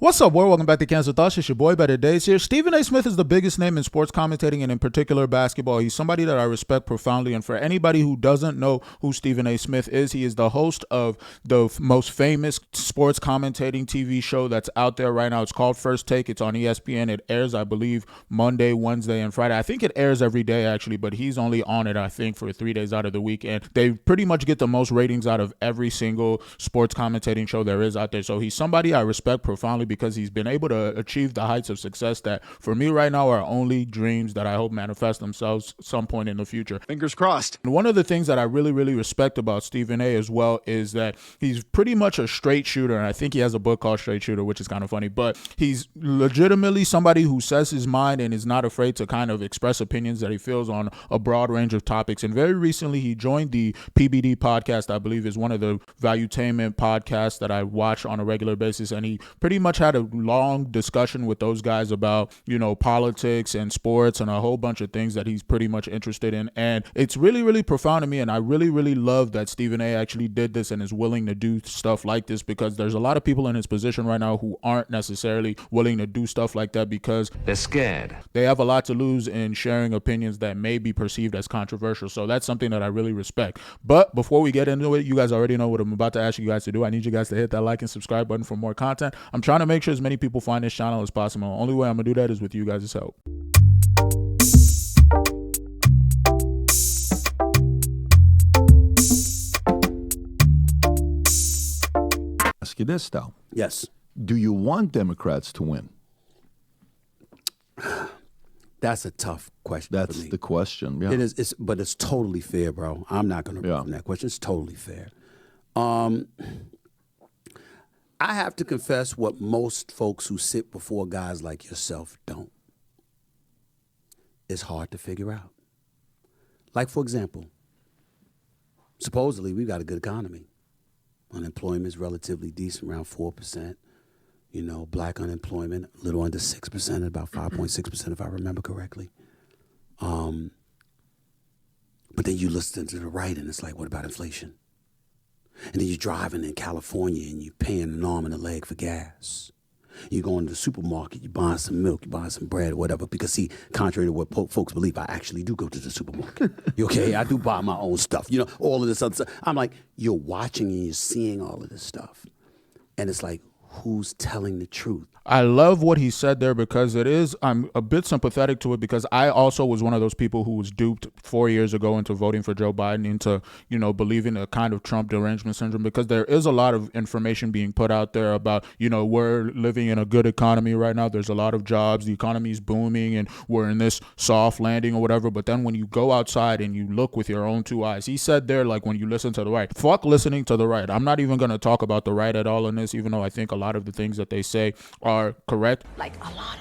What's up, world? Welcome back to Cancer Thoughts. It's your boy, Better Days here. Stephen A. Smith is the biggest name in sports commentating and in particular basketball. He's somebody that I respect profoundly. And for anybody who doesn't know who Stephen A. Smith is, he is the host of the most famous sports commentating TV show that's out there right now. It's called First Take. It's on ESPN. It airs, I believe, Monday, Wednesday, and Friday. I think it airs every day, actually, but he's only on it, I think, for 3 days out of the week. And they pretty much get the most ratings out of every single sports commentating show there is out there. So he's somebody I respect profoundly because he's been able to achieve the heights of success that for me right now are only dreams that I hope manifest themselves some point in the future. Fingers crossed. And one of the things that I really, really respect about Stephen A. as well is that he's pretty much a straight shooter. And I think he has a book called Straight Shooter, which is kind of funny, but he's legitimately somebody who says his mind and is not afraid to kind of express opinions that he feels on a broad range of topics. And very recently he joined the PBD podcast, I believe is one of the valuetainment podcasts that I watch on a regular basis. And he pretty much had a long discussion with those guys about, politics and sports and a whole bunch of things that he's pretty much interested in. And it's really, really profound to me. And I really, really love that Stephen A. actually did this and is willing to do stuff like this, because there's a lot of people in his position right now who aren't necessarily willing to do stuff like that because they're scared. They have a lot to lose in sharing opinions that may be perceived as controversial. So that's something that I really respect. But before we get into it, you guys already know what I'm about to ask you guys to do. I need you guys to hit that like and subscribe button for more content. I'm trying to make sure as many people find this channel as possible. The only way I'm going to do that is with you guys' help. Ask you this, though. Yes. Do you want Democrats to win? That's a tough question. That's for me. the question. Yeah. It is, but it's totally fair, bro. I'm not going to run from that question. It's totally fair. I have to confess what most folks who sit before guys like yourself don't. It's hard to figure out. Like, for example, supposedly we've got a good economy. Unemployment is relatively decent, around 4%. Black unemployment, a little under 6%, about 5.6% if I remember correctly. But then you listen to the right and it's like, what about inflation? And then you're driving in California and you're paying an arm and a leg for gas. You're going to the supermarket, you're buying some milk, you're buying some bread or whatever. Because see, contrary to what folks believe, I actually do go to the supermarket. Okay, I do buy my own stuff. All of this other stuff. I'm like, you're watching and you're seeing all of this stuff. And it's like, who's telling the truth? I love what he said there because I'm a bit sympathetic to it because I also was one of those people who was duped 4 years ago into voting for Joe Biden, into, believing a kind of Trump derangement syndrome, because there is a lot of information being put out there about, we're living in a good economy right now. There's a lot of jobs. The economy is booming and we're in this soft landing or whatever. But then when you go outside and you look with your own two eyes, he said there, like when you listen to the right, fuck listening to the right. I'm not even going to talk about the right at all in this, even though I think a lot of the things that they say are correct. Like a lot.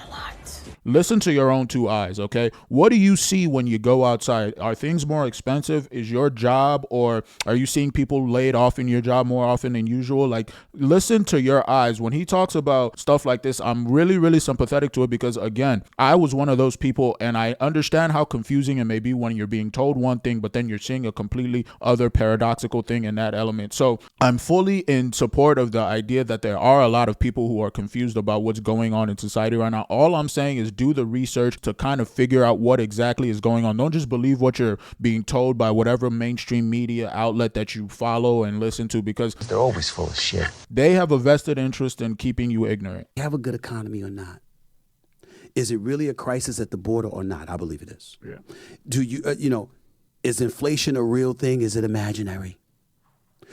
Listen to your own two eyes, okay? What do you see when you go outside? Are things more expensive? Is your job, or are you seeing people laid off in your job more often than usual? Like, listen to your eyes. When he talks about stuff like this, I'm really, really sympathetic to it because, again, I was one of those people, and I understand how confusing it may be when you're being told one thing, but then you're seeing a completely other paradoxical thing in that element. So I'm fully in support of the idea that there are a lot of people who are confused about what's going on in society right now. All I'm saying is do the research to kind of figure out what exactly is going on. Don't just believe what you're being told by whatever mainstream media outlet that you follow and listen to, because They're always full of shit. they have a vested interest in keeping you ignorant. Have a good economy or not? Is it really a crisis at the border or not? I believe it is. Yeah. Do you, is inflation a real thing? Is it imaginary?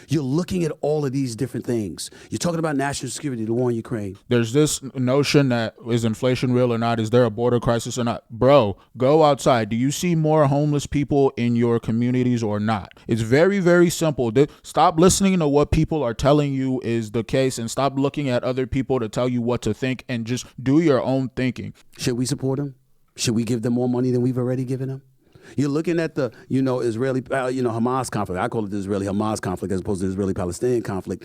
You're looking at all of these different things. You're talking about national security, the war in Ukraine. There's this notion that is inflation real or not? Is there a border crisis or not? Bro, go outside. Do you see more homeless people in your communities or not? It's very, very simple. Stop listening to what people are telling you is the case and stop looking at other people to tell you what to think and just do your own thinking. Should we support them? Should we give them more money than we've already given them? You're looking at the, Israeli, Hamas conflict. I call it the Israeli-Hamas conflict as opposed to the Israeli-Palestinian conflict,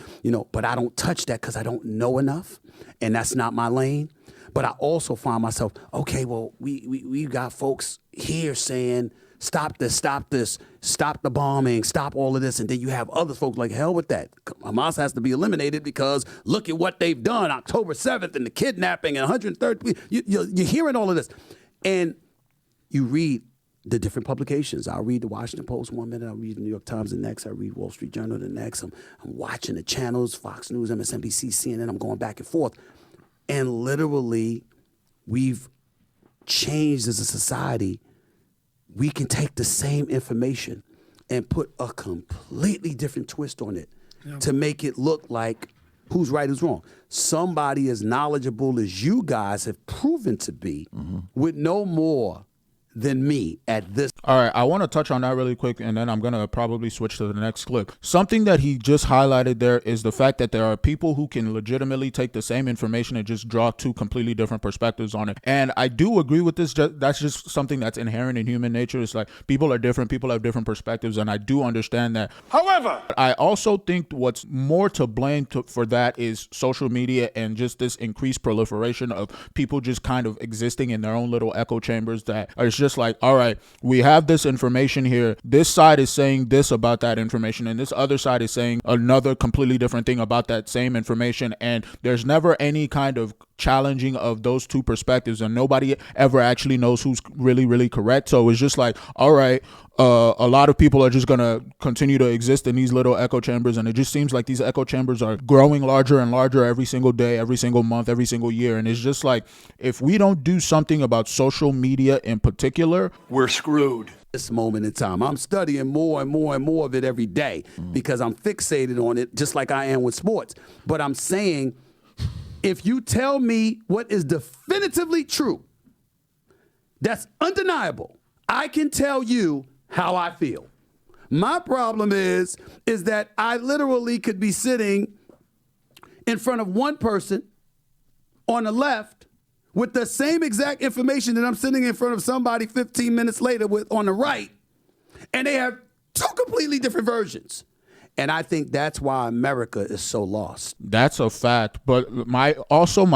but I don't touch that because I don't know enough, and that's not my lane. But I also find myself, okay, well, we got folks here saying stop this, stop the bombing, stop all of this. And then you have other folks like, hell with that. Hamas has to be eliminated because look at what they've done, October 7th and the kidnapping and 130. You're hearing all of this. And you read the different publications. I'll read the Washington Post one minute, I'll read the New York Times the next, I'll read Wall Street Journal the next. I'm watching the channels, Fox News, MSNBC, CNN, I'm going back and forth. And literally, we've changed as a society. We can take the same information and put a completely different twist on it to make it look like who's right, who's wrong. Somebody as knowledgeable as you guys have proven to be with no more than me at this. All right, I want to touch on that really quick, and then I'm going to probably switch to the next clip. Something that he just highlighted there is the fact that there are people who can legitimately take the same information and just draw two completely different perspectives on it. And I do agree with this. That's just something that's inherent in human nature. It's like people are different, people have different perspectives, and I do understand that. However, I also think what's more to blame for that is social media and just this increased proliferation of people just kind of existing in their own little echo chambers that are just like, all right, we have this information here. This side is saying this about that information, and this other side is saying another completely different thing about that same information. And there's never any kind of challenging of those two perspectives, and nobody ever actually knows who's really, really correct. So it's just like, all right, a lot of people are just going to continue to exist in these little echo chambers. And it just seems like these echo chambers are growing larger and larger every single day, every single month, every single year. And it's just like, if we don't do something about social media in particular, we're screwed. This moment in time, I'm studying more and more and more of it every day because I'm fixated on it, just like I am with sports. But I'm saying, if you tell me what is definitively true, that's undeniable, I can tell you how I feel. My problem is that I literally could be sitting in front of one person on the left with the same exact information that I'm sitting in front of somebody 15 minutes later with on the right, and they have two completely different versions. And I think that's why America is so lost. That's a fact. But my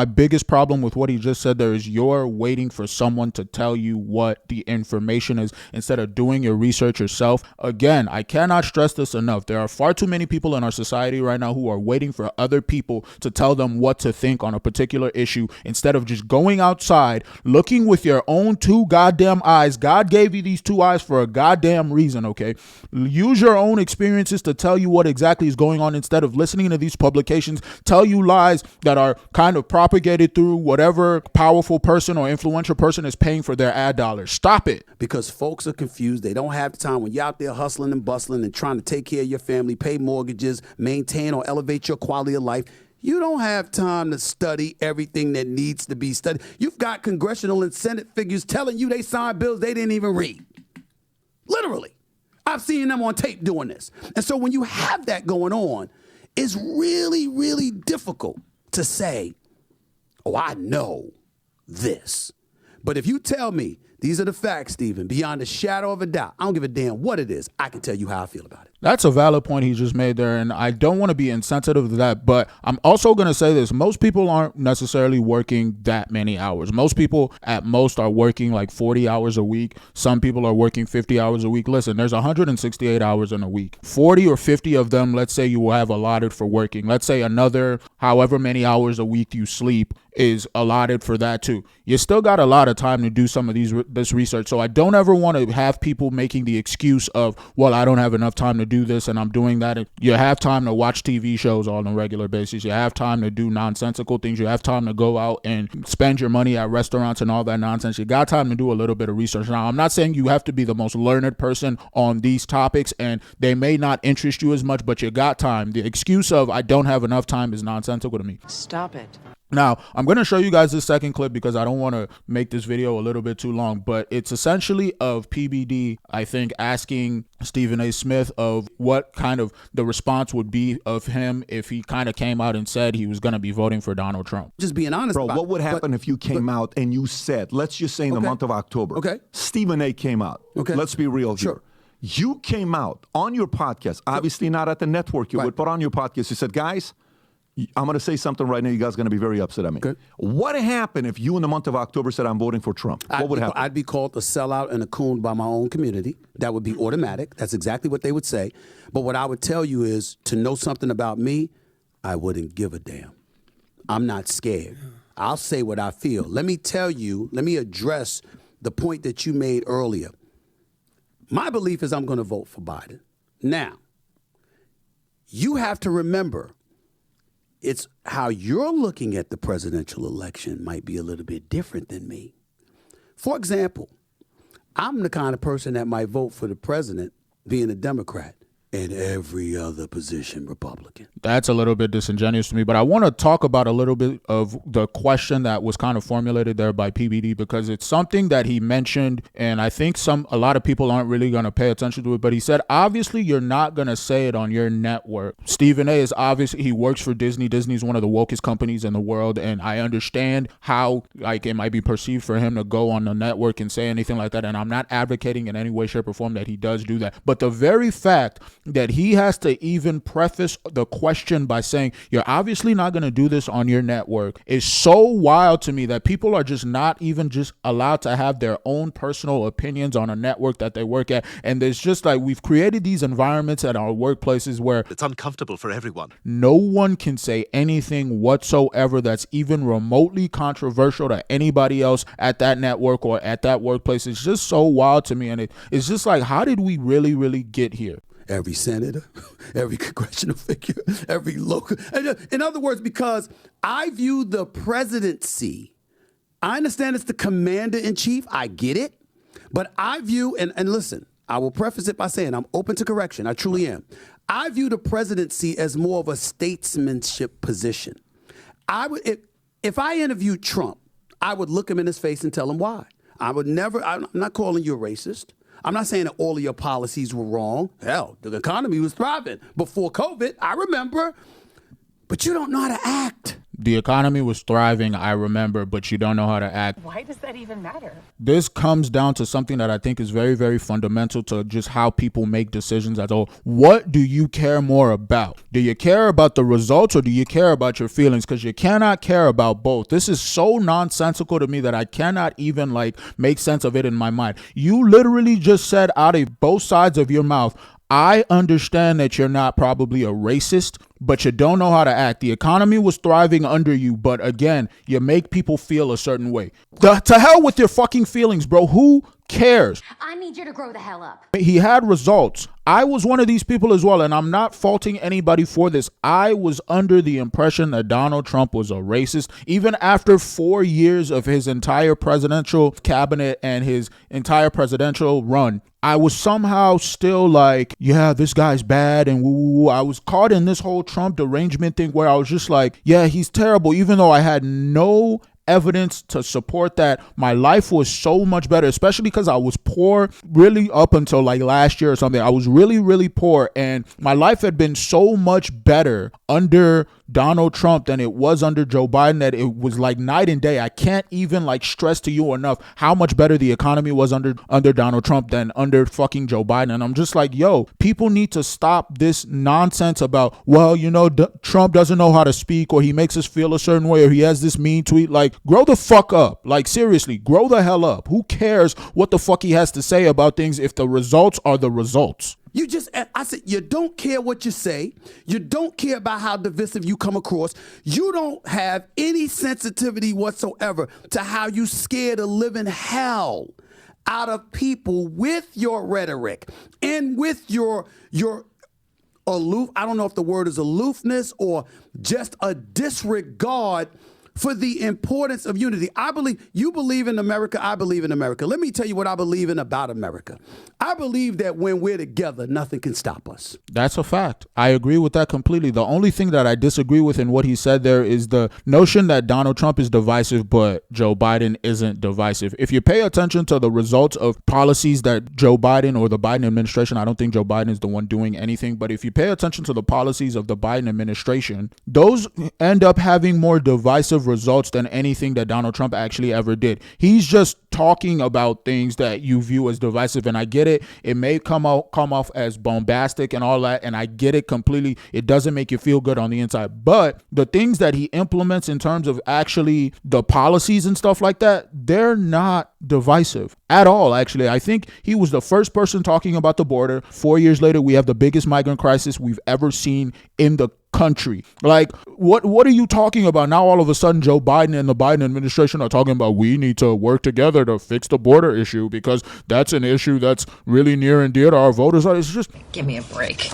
biggest problem with what he just said there is you're waiting for someone to tell you what the information is instead of doing your research yourself. Again, I cannot stress this enough. There are far too many people in our society right now who are waiting for other people to tell them what to think on a particular issue instead of just going outside, looking with your own two goddamn eyes. God gave you these two eyes for a goddamn reason, okay? Use your own experiences to tell you what exactly is going on instead of listening to these publications tell you lies that are kind of propagated through whatever powerful person or influential person is paying for their ad dollars. Stop it. Because folks are confused. They don't have the time when you're out there hustling and bustling and trying to take care of your family, pay mortgages, maintain or elevate your quality of life. You don't have time to study everything that needs to be studied. You've got congressional and Senate figures telling you they signed bills they didn't even read. Literally. I've seen them on tape doing this. And so when you have that going on, it's really, really difficult to say, oh, I know this. But if you tell me these are the facts, Stephen, beyond a shadow of a doubt, I don't give a damn what it is, I can tell you how I feel about it. That's a valid point he just made there, and I don't want to be insensitive to that, but I'm also going to say this. Most people aren't necessarily working that many hours. Most people at most are working like 40 hours a week. Some people are working 50 hours a week. Listen, there's 168 hours in a week. 40 or 50 of them, let's say you will have allotted for working. Let's say another however many hours a week you sleep is allotted for that too. You still got a lot of time to do some of this research. So I don't ever want to have people making the excuse of, well, I don't have enough time to do this and I'm doing that. You have time to watch TV shows on a regular basis. You have time to do nonsensical things. You have time to go out and spend your money at restaurants and all that nonsense. You got time to do a little bit of research. Now, I'm not saying you have to be the most learned person on these topics and they may not interest you as much, but you got time. The excuse of I don't have enough time is nonsensical to me. Stop it. Now, I'm going to show you guys this second clip because I don't want to make this video a little bit too long, but it's essentially of PBD, I think, asking Stephen A. Smith of what kind of the response would be of him if he kind of came out and said he was going to be voting for Donald Trump. Just being honest Bro, about what would happen if you came out and you said, let's just say in the month of October, Stephen A. came out. Let's be real here. You came out on your podcast, obviously not at the network you would, but on your podcast, you said, guys, I'm going to say something right now. You guys are going to be very upset at me. Okay. What happened if you in the month of October said, I'm voting for Trump? What would happen? I'd be called a sellout and a coon by my own community. That would be automatic. That's exactly what they would say. But what I would tell you is, to know something about me, I wouldn't give a damn. I'm not scared. I'll say what I feel. Let me address the point that you made earlier. My belief is I'm going to vote for Biden. Now, you have to remember, it's how you're looking at the presidential election might be a little bit different than me. For example, I'm the kind of person that might vote for the president being a Democrat and every other position Republican. That's a little bit disingenuous to me, but I want to talk about a little bit of the question that was kind of formulated there by PBD, because it's something that he mentioned, and I think a lot of people aren't really going to pay attention to it, but he said, obviously you're not going to say it on your network. Stephen A is obviously, he works for Disney. Disney is one of the wokest companies in the world, and I understand how like it might be perceived for him to go on the network and say anything like that, and I'm not advocating in any way, shape, or form that he does do that. But the very fact that he has to even preface the question by saying, you're obviously not going to do this on your network, is so wild to me, that people are just not even just allowed to have their own personal opinions on a network that they work at. And there's just like, we've created these environments at our workplaces where it's uncomfortable for everyone. No one can say anything whatsoever that's even remotely controversial to anybody else at that network or at that workplace. It's just so wild to me. And it's just like, how did we really get here? Every senator, every congressional figure, every local. In other words, because I view the presidency, I understand it's the commander-in-chief, I get it, but I view, and listen, I will preface it by saying I'm open to correction, I truly am. I view the presidency as more of a statesmanship position. If I interviewed Trump, I would look him in his face and tell him why. I'm not calling you a racist. I'm not saying that all of your policies were wrong. Hell, the economy was thriving before COVID. I remember. But you don't know how to act. The economy was thriving, I remember, but you don't know how to act. Why does that even matter? This comes down to something that I think is very, very fundamental to just how people make decisions at all. What do you care more about? Do you care about the results or do you care about your feelings? Because you cannot care about both. This is so nonsensical to me that I cannot even make sense of it in my mind. You literally just said out of both sides of your mouth, I understand that you're not probably a racist, but you don't know how to act. The economy was thriving under you, but again, you make people feel a certain way. To hell with your fucking feelings, bro. Who cares? I need you to grow the hell up. He had results. I was one of these people as well, and I'm not faulting anybody for this. I was under the impression that Donald Trump was a racist, even after 4 years of his entire presidential cabinet and his entire presidential run. I was somehow still like, yeah, this guy's bad and woo. I was caught in this whole Trump derangement thing where I was just like, yeah, he's terrible, even though I had no evidence to support that. My life was so much better, especially because I was poor really up until last year or something. I was really poor, and my life had been so much better under Donald Trump than it was under Joe Biden that it was like night and day. I can't even stress to you enough how much better the economy was under Donald Trump than under fucking Joe Biden. And I'm just like, yo, people need to stop this nonsense about, well, Trump doesn't know how to speak, or he makes us feel a certain way, or he has this mean tweet. Grow the fuck up. Seriously, grow the hell up. Who cares what the fuck he has to say about things if the results are the results? I said, you don't care what you say. You don't care about how divisive you come across. You don't have any sensitivity whatsoever to how you scare the living hell out of people with your rhetoric and with your aloof. I don't know if the word is aloofness or just a disregard for the importance of unity. You believe in America, I believe in America. Let me tell you what I believe in about America. I believe that when we're together, nothing can stop us. That's a fact. I agree with that completely. The only thing that I disagree with in what he said there is the notion that Donald Trump is divisive, but Joe Biden isn't divisive. If you pay attention to the results of policies that Joe Biden or the Biden administration, I don't think Joe Biden is the one doing anything, but if you pay attention to the policies of the Biden administration, those end up having more divisive positive results than anything that Donald Trump actually ever did. He's just talking about things that you view as divisive, and I get it. It may come off as bombastic and all that, and I get it completely. It doesn't make you feel good on the inside, but the things that he implements in terms of actually the policies and stuff like that, they're not divisive at all. Actually, I think he was the first person talking about the border. 4 years later, we have the biggest migrant crisis we've ever seen in the country. Like, what are you talking about? Now all of a sudden Joe Biden and the Biden administration are talking about we need to work together to fix the border issue because that's an issue that's really near and dear to our voters. It's just, give me a break.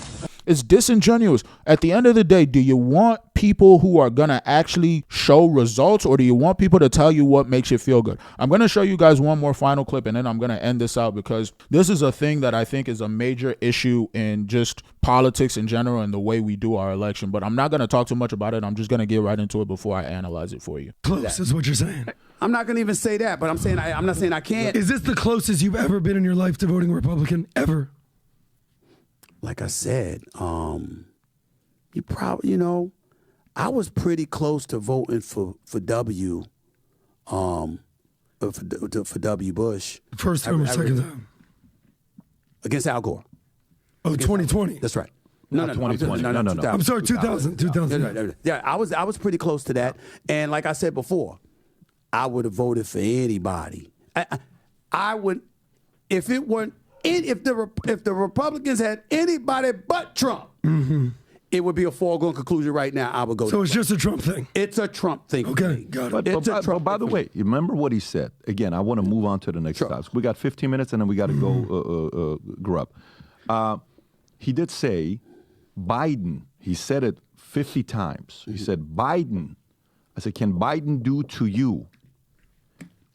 It's disingenuous. At the end of the day, do you want people who are going to actually show results, or do you want people to tell you what makes you feel good? I'm going to show you guys one more final clip, and then I'm going to end this out because this is a thing that I think is a major issue in just politics in general and the way we do our election. But I'm not going to talk too much about it. I'm just going to get right into it before I analyze it for you. Close is what you're saying. I'm not going to even say that, but I'm saying I'm not saying I can't. Is this the closest you've ever been in your life to voting Republican? Ever? Like I said, you probably, I was pretty close to voting for W, for W. Bush. First time or second time? Against Al Gore. Oh, 2020. That's right. No, 2020. No. I'm sorry, 2000. Yeah, I was pretty close to that. And like I said before, I would have voted for anybody. I would, if it weren't, if the Republicans had anybody but Trump, it would be a foregone conclusion right now. I would go. So it's just a Trump thing. It's a Trump thing. Okay, got it. But by the way, you remember what he said? Again, I want to move on to the next task. We got 15 minutes, and then we got to go grub. He did say Biden. He said it 50 times. He said Biden. I said, can Biden do to you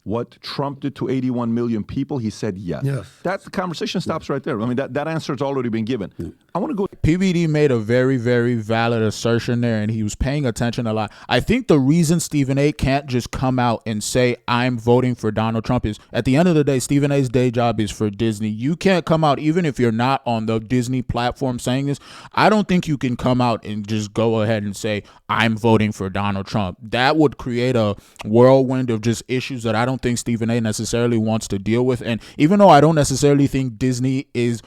what Trump did to 81 million people? He said yes. That conversation stops right there. I mean, that answer has already been given. I want to go. PBD made a very, very valid assertion there, and he was paying attention a lot. I think the reason Stephen A. can't just come out and say, I'm voting for Donald Trump is, at the end of the day, Stephen A.'s day job is for Disney. You can't come out, even if you're not on the Disney platform saying this, I don't think you can come out and just go ahead and say, I'm voting for Donald Trump. That would create a whirlwind of just issues that I don't think Stephen A. necessarily wants to deal with. And even though I don't necessarily think Disney is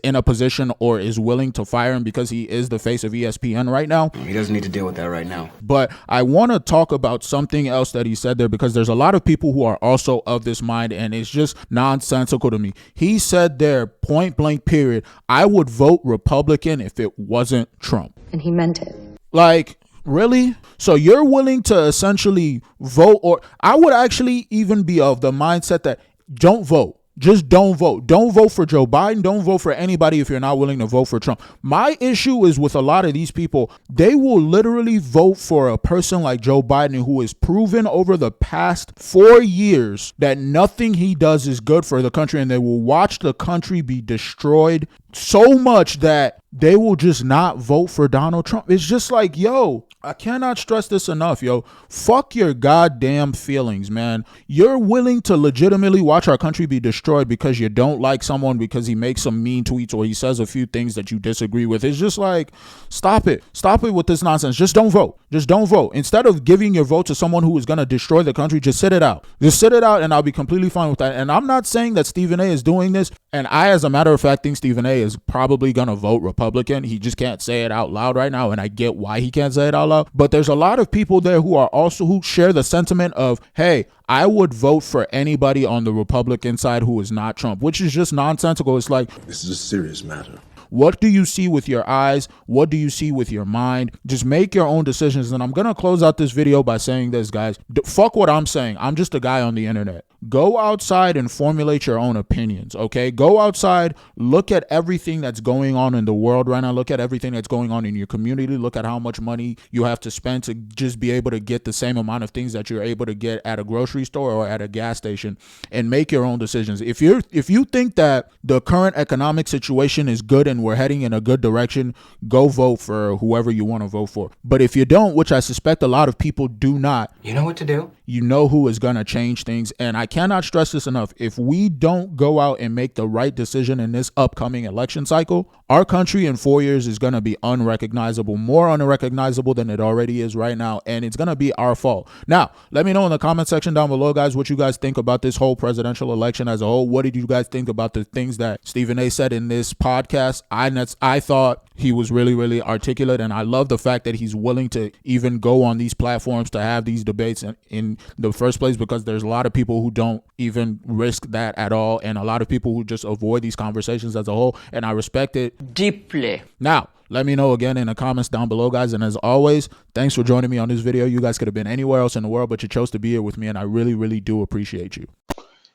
in a position or is willing to fire him because he is the face of ESPN right now, he doesn't need to deal with that right now. But I want to talk about something else that he said there, because there's a lot of people who are also of this mind, and it's just nonsensical to me. He said there, point blank period, I would vote Republican if it wasn't Trump. And he meant it. Like, really? So you're willing to essentially vote, or I would actually even be of the mindset that don't vote. Just don't vote. Don't vote for Joe Biden. Don't vote for anybody if you're not willing to vote for Trump. My issue is with a lot of these people, they will literally vote for a person like Joe Biden who has proven over the past 4 years that nothing he does is good for the country, and they will watch the country be destroyed so much that they will just not vote for Donald Trump. It's just like, yo, I cannot stress this enough, yo. Fuck your goddamn feelings, man. You're willing to legitimately watch our country be destroyed because you don't like someone because he makes some mean tweets or he says a few things that you disagree with. It's just like, stop it. Stop it with this nonsense. Just don't vote. Just don't vote. Instead of giving your vote to someone who is going to destroy the country, just sit it out. Just sit it out, and I'll be completely fine with that. And I'm not saying that Stephen A. is doing this, and I, as a matter of fact, think Stephen A. is probably going to vote Republican. He just can't say it out loud right now, and I get why he can't say it out loud. But there's a lot of people there who share the sentiment of, hey, I would vote for anybody on the Republican side who is not Trump, which is just nonsensical. It's like, this is a serious matter. What do you see with your eyes? What do you see with your mind? Just make your own decisions. And I'm going to close out this video by saying this, guys. Fuck what I'm saying. I'm just a guy on the internet. Go outside and formulate your own opinions, okay? Go outside, look at everything that's going on in the world right now. Look at everything that's going on in your community. Look at how much money you have to spend to just be able to get the same amount of things that you're able to get at a grocery store or at a gas station, and make your own decisions. If you think that the current economic situation is good and we're heading in a good direction, go vote for whoever you want to vote for. But if you don't, which I suspect a lot of people do not, you know what to do. You know who is going to change things, and I cannot stress this enough. If we don't go out and make the right decision in this upcoming election cycle, our country in 4 years is going to be unrecognizable, more unrecognizable than it already is right now. And it's going to be our fault. Now, let me know in the comment section down below, guys, what you guys think about this whole presidential election as a whole. What did you guys think about the things that Stephen A said in this podcast? I thought he was really, really articulate, and I love the fact that he's willing to even go on these platforms to have these debates in the first place, because there's a lot of people who don't even risk that at all, and a lot of people who just avoid these conversations as a whole, and I respect it deeply. Now, let me know again in the comments down below, guys, and as always, thanks for joining me on this video. You guys could have been anywhere else in the world, but you chose to be here with me, and I really, really do appreciate you.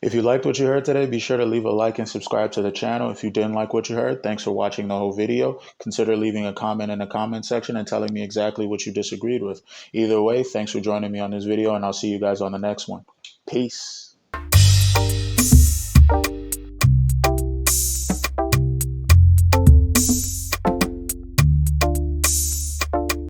If you liked what you heard today, be sure to leave a like and subscribe to the channel. If you didn't like what you heard, thanks for watching the whole video. Consider leaving a comment in the comment section and telling me exactly what you disagreed with. Either way, thanks for joining me on this video, and I'll see you guys on the next one. Peace.